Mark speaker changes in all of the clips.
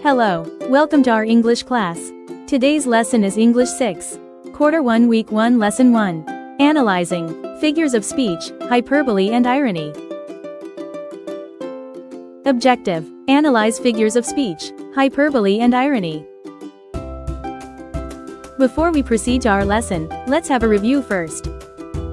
Speaker 1: Hello, welcome to our English class. Today's lesson is English 6. Quarter 1 Week 1 Lesson 1. Analyzing. Figures of speech, hyperbole and irony. Objective. Analyze figures of speech, hyperbole and irony. Before we proceed to our lesson, let's have a review first.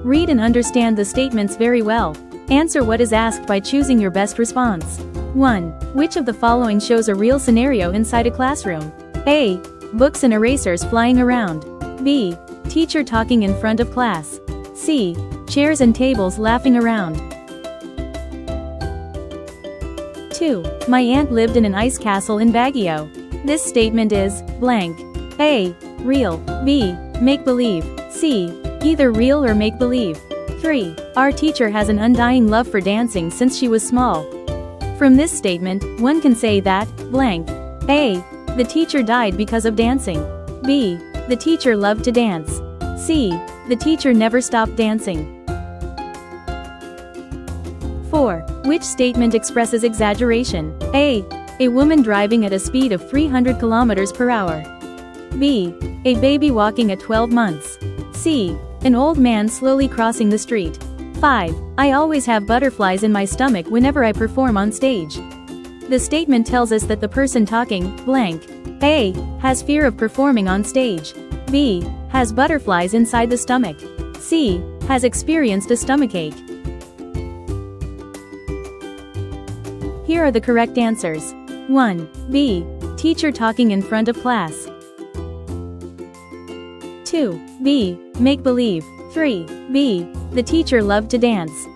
Speaker 1: Read and understand the statements very well. Answer what is asked by choosing your best response. 1. Which of the following shows a real scenario inside a classroom? A. Books and erasers flying around. B. Teacher talking in front of class. C. Chairs and tables laughing around. 2. My aunt lived in an ice castle in Baguio. This statement is blank. A. Real. B. Make-believe. C. Either real or make-believe. 3. Our teacher has an undying love for dancing since she was small. From this statement, one can say that, blank. A. The teacher died because of dancing. B. The teacher loved to dance. C. The teacher never stopped dancing. 4. Which statement expresses exaggeration? A. A woman driving at a speed of 300 km per hour. B. A baby walking at 12 months. C. An old man slowly crossing the street. 5. I always have butterflies in my stomach whenever I perform on stage. The statement tells us that the person talking, blank. A. Has fear of performing on stage. B. Has butterflies inside the stomach. C. Has experienced a stomachache. Here are the correct answers. 1. B. Teacher talking in front of class. 2. B. Make-believe. 3. B. The teacher loved to dance.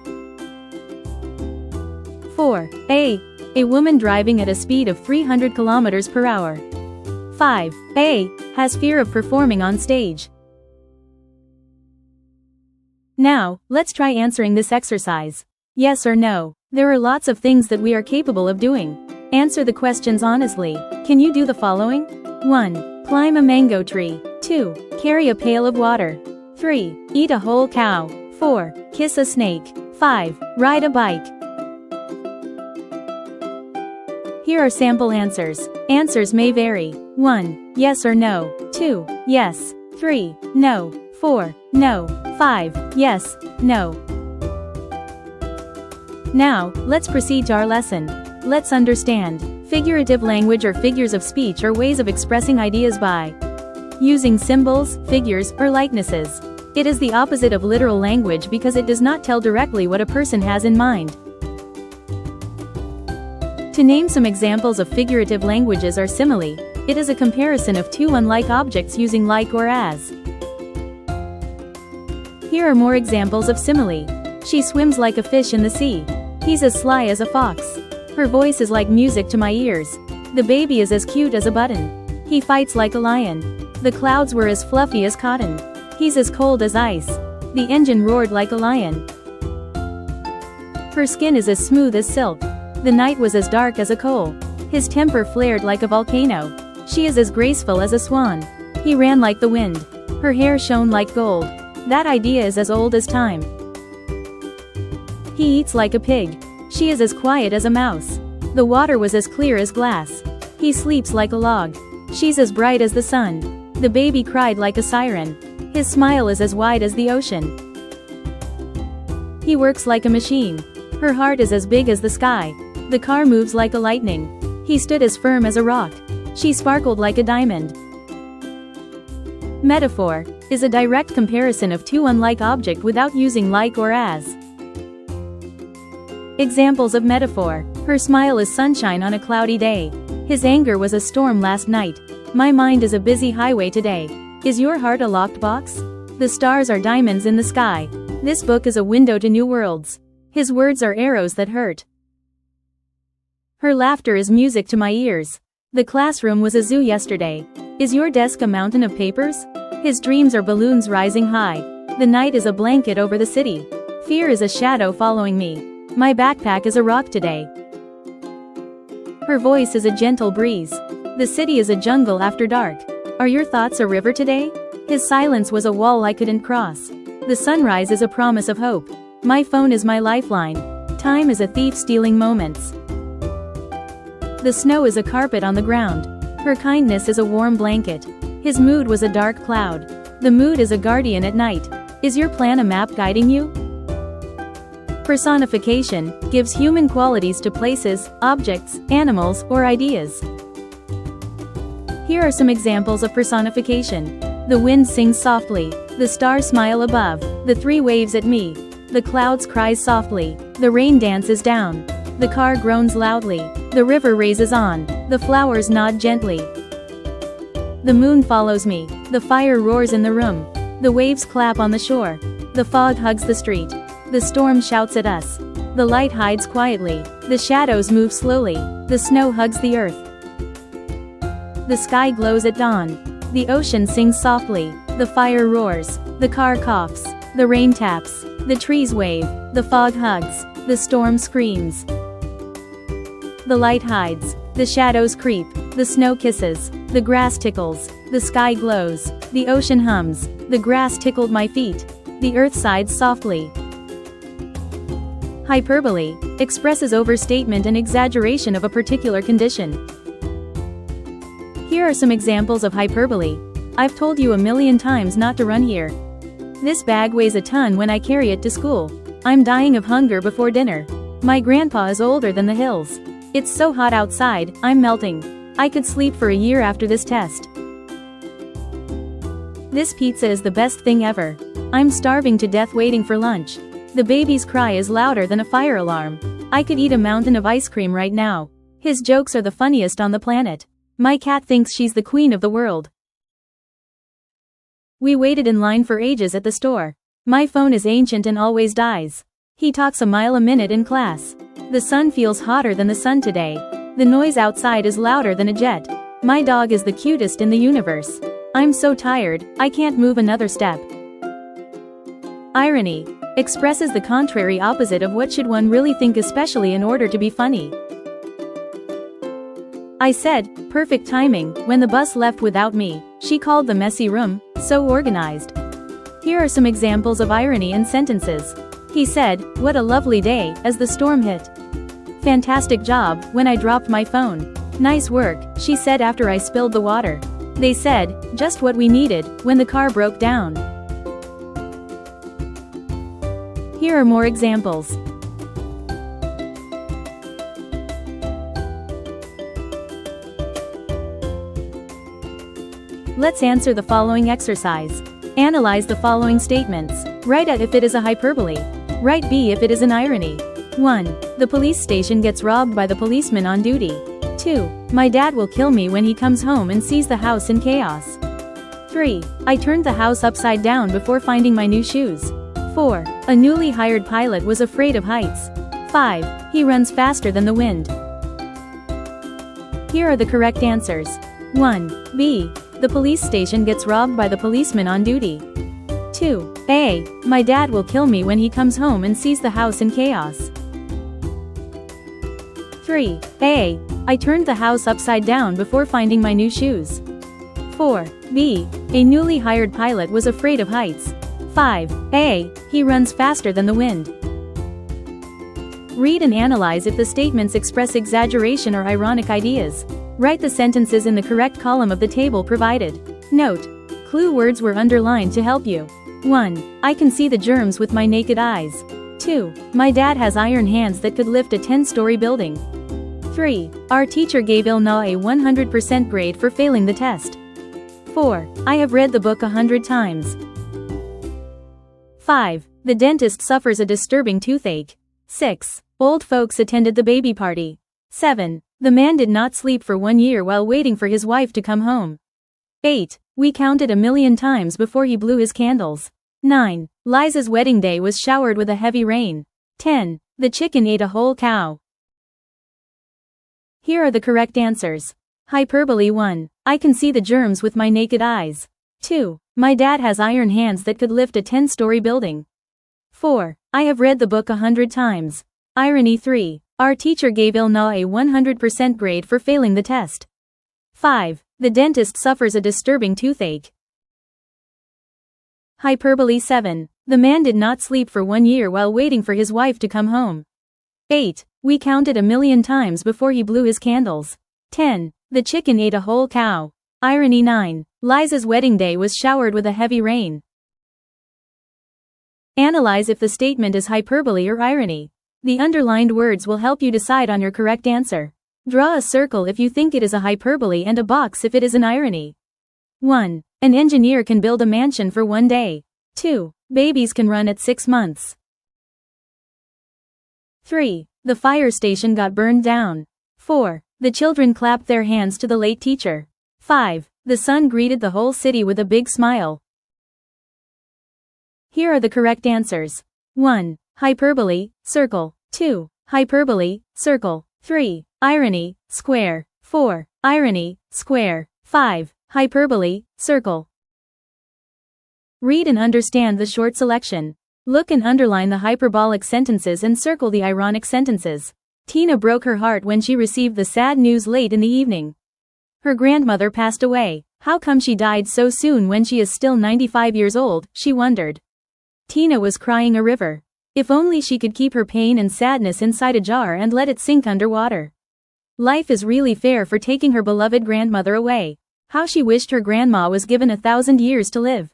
Speaker 1: 4. A. A woman driving at a speed of 300 km per hour. 5. A. Has fear of performing on stage. Now, let's try answering this exercise. Yes or no. There are lots of things that we are capable of doing. Answer the questions honestly. Can you do the following? 1. Climb a mango tree. 2. Carry a pail of water. 3. Eat a whole cow. 4. Kiss a snake. 5. Ride a bike. Here are sample answers. Answers may vary. 1. Yes or no. 2. Yes. 3. No. 4. No. 5. Yes. No. Now, let's proceed to our lesson. Let's understand. Figurative language or figures of speech are ways of expressing ideas by using symbols, figures, or likenesses. It is the opposite of literal language because it does not tell directly what a person has in mind. To name some examples of figurative languages are simile. It is a comparison of two unlike objects using like or as. Here are more examples of simile. She swims like a fish in the sea. He's as sly as a fox. Her voice is like music to my ears. The baby is as cute as a button. He fights like a lion. The clouds were as fluffy as cotton. He's as cold as ice. The engine roared like a lion. Her skin is as smooth as silk. The night was as dark as a coal. His temper flared like a volcano. She is as graceful as a swan. He ran like the wind. Her hair shone like gold. That idea is as old as time. He eats like a pig. She is as quiet as a mouse. The water was as clear as glass. He sleeps like a log. She's as bright as the sun. The baby cried like a siren. His smile is as wide as the ocean. He works like a machine. Her heart is as big as the sky. The car moves like a lightning. He stood as firm as a rock. She sparkled like a diamond. Metaphor is a direct comparison of two unlike objects without using like or as. Examples of metaphor. Her smile is sunshine on a cloudy day. His anger was a storm last night. My mind is a busy highway today. Is your heart a locked box? The stars are diamonds in the sky. This book is a window to new worlds. His words are arrows that hurt. Her laughter is music to my ears. The classroom was a zoo yesterday. Is your desk a mountain of papers? His dreams are balloons rising high. The night is a blanket over the city. Fear is a shadow following me. My backpack is a rock today. Her voice is a gentle breeze. The city is a jungle after dark. Are your thoughts a river today? His silence was a wall I couldn't cross. The sunrise is a promise of hope. My phone is my lifeline. Time is a thief stealing moments. The snow is a carpet on the ground. Her kindness is a warm blanket. His mood was a dark cloud. The mood is a guardian at night. Is your plan a map guiding you? Personification gives human qualities to places, objects, animals, or ideas. Here are some examples of personification. The wind sings softly. The stars smile above. The three waves at me. The clouds cries softly. The rain dances down. The car groans loudly. The river raises on. The flowers nod gently. The moon follows me. The fire roars in the room. The waves clap on the shore. The fog hugs the street. The storm shouts at us. The light hides quietly. The shadows move slowly. The snow hugs the earth. The sky glows at dawn. The ocean sings softly. The fire roars. The car coughs. The rain taps. The trees wave. The fog hugs. The storm screams. The light hides. The shadows creep. The snow kisses. The grass tickles. The sky glows. The ocean hums. The grass tickled my feet. The earth sighs softly. Hyperbole expresses overstatement and exaggeration of a particular condition. Here are some examples of hyperbole. I've told you a million times not to run here. This bag weighs a ton when I carry it to school. I'm dying of hunger before dinner. My grandpa is older than the hills. It's so hot outside, I'm melting. I could sleep for a year after this test. This pizza is the best thing ever. I'm starving to death waiting for lunch. The baby's cry is louder than a fire alarm. I could eat a mountain of ice cream right now. His jokes are the funniest on the planet. My cat thinks she's the queen of the world. We waited in line for ages at the store. My phone is ancient and always dies. He talks a mile a minute in class. The sun feels hotter than the sun today. The noise outside is louder than a jet. My dog is the cutest in the universe. I'm so tired, I can't move another step. Irony expresses the contrary opposite of what should one really think, especially in order to be funny. I said, perfect timing, when the bus left without me. She called the messy room so organized. Here are some examples of irony in sentences. He said, what a lovely day, as the storm hit. Fantastic job, when I dropped my phone. Nice work, she said after I spilled the water. They said, just what we needed, when the car broke down. Here are more examples. Let's answer the following exercise. Analyze the following statements. Write A if it is a hyperbole. Write B if it is an irony. 1. The police station gets robbed by the policeman on duty. 2. My dad will kill me when he comes home and sees the house in chaos. 3. I turned the house upside down before finding my new shoes. 4. A newly hired pilot was afraid of heights. 5. He runs faster than the wind. Here are the correct answers. 1. B. The police station gets robbed by the policeman on duty. 2. A. My dad will kill me when he comes home and sees the house in chaos. 3. A. I turned the house upside down before finding my new shoes. 4. B. A newly hired pilot was afraid of heights. 5. A. He runs faster than the wind. Read and analyze if the statements express exaggeration or ironic ideas. Write the sentences in the correct column of the table provided. Note: clue words were underlined to help you. 1. I can see the germs with my naked eyes. 2. My dad has iron hands that could lift a 10-story building. 3. Our teacher gave Ilna a 100% grade for failing the test. 4. I have read the book 100 times. 5. The dentist suffers a disturbing toothache. 6. Old folks attended the baby party. 7. The man did not sleep for 1 year while waiting for his wife to come home. 8. We counted 1,000,000 times before he blew his candles. 9. Liza's wedding day was showered with a heavy rain. 10. The chicken ate a whole cow. Here are the correct answers. Hyperbole 1. I can see the germs with my naked eyes. 2. My dad has iron hands that could lift a 10-story building. 4. I have read the book 100 times. Irony 3. Our teacher gave Ilna a 100% grade for failing the test. 5. The dentist suffers a disturbing toothache. Hyperbole 7. The man did not sleep for 1 year while waiting for his wife to come home. 8. We counted 1,000,000 times before he blew his candles. 10. The chicken ate a whole cow. Irony 9. Liza's wedding day was showered with a heavy rain. Analyze if the statement is hyperbole or irony. The underlined words will help you decide on your correct answer. Draw a circle if you think it is a hyperbole and a box if it is an irony. 1. An engineer can build a mansion for 1 day. 2. Babies can run at 6 months. 3. The fire station got burned down. 4. The children clapped their hands to the late teacher. 5. The sun greeted the whole city with a big smile. Here are the correct answers. 1. Hyperbole, circle. 2. Hyperbole, circle. 3. Irony, square. 4. Irony, square. 5. Hyperbole, circle. Read and understand the short selection. Look and underline the hyperbolic sentences and circle the ironic sentences. Tina broke her heart when she received the sad news late in the evening. Her grandmother passed away. How come she died so soon when she is still 95 years old, she wondered. Tina was crying a river. If only she could keep her pain and sadness inside a jar and let it sink underwater. Life is really fair for taking her beloved grandmother away. How she wished her grandma was given 1,000 years to live.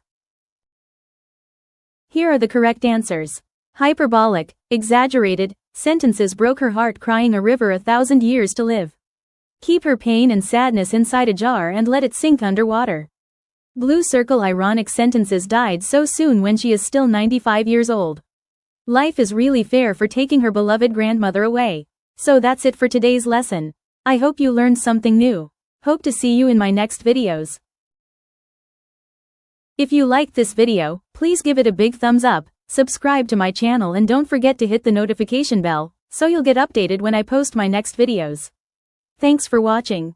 Speaker 1: Here are the correct answers. Hyperbolic, exaggerated, sentences broke her heart crying a river 1,000 years to live. Keep her pain and sadness inside a jar and let it sink underwater. Blue circle ironic sentences died so soon when she is still 95 years old. Life is really fair for taking her beloved grandmother away. So that's it for today's lesson. I hope you learned something new. Hope to see you in my next videos. If you liked this video, please give it a big thumbs up, subscribe to my channel and don't forget to hit the notification bell, so you'll get updated when I post my next videos. Thanks for watching.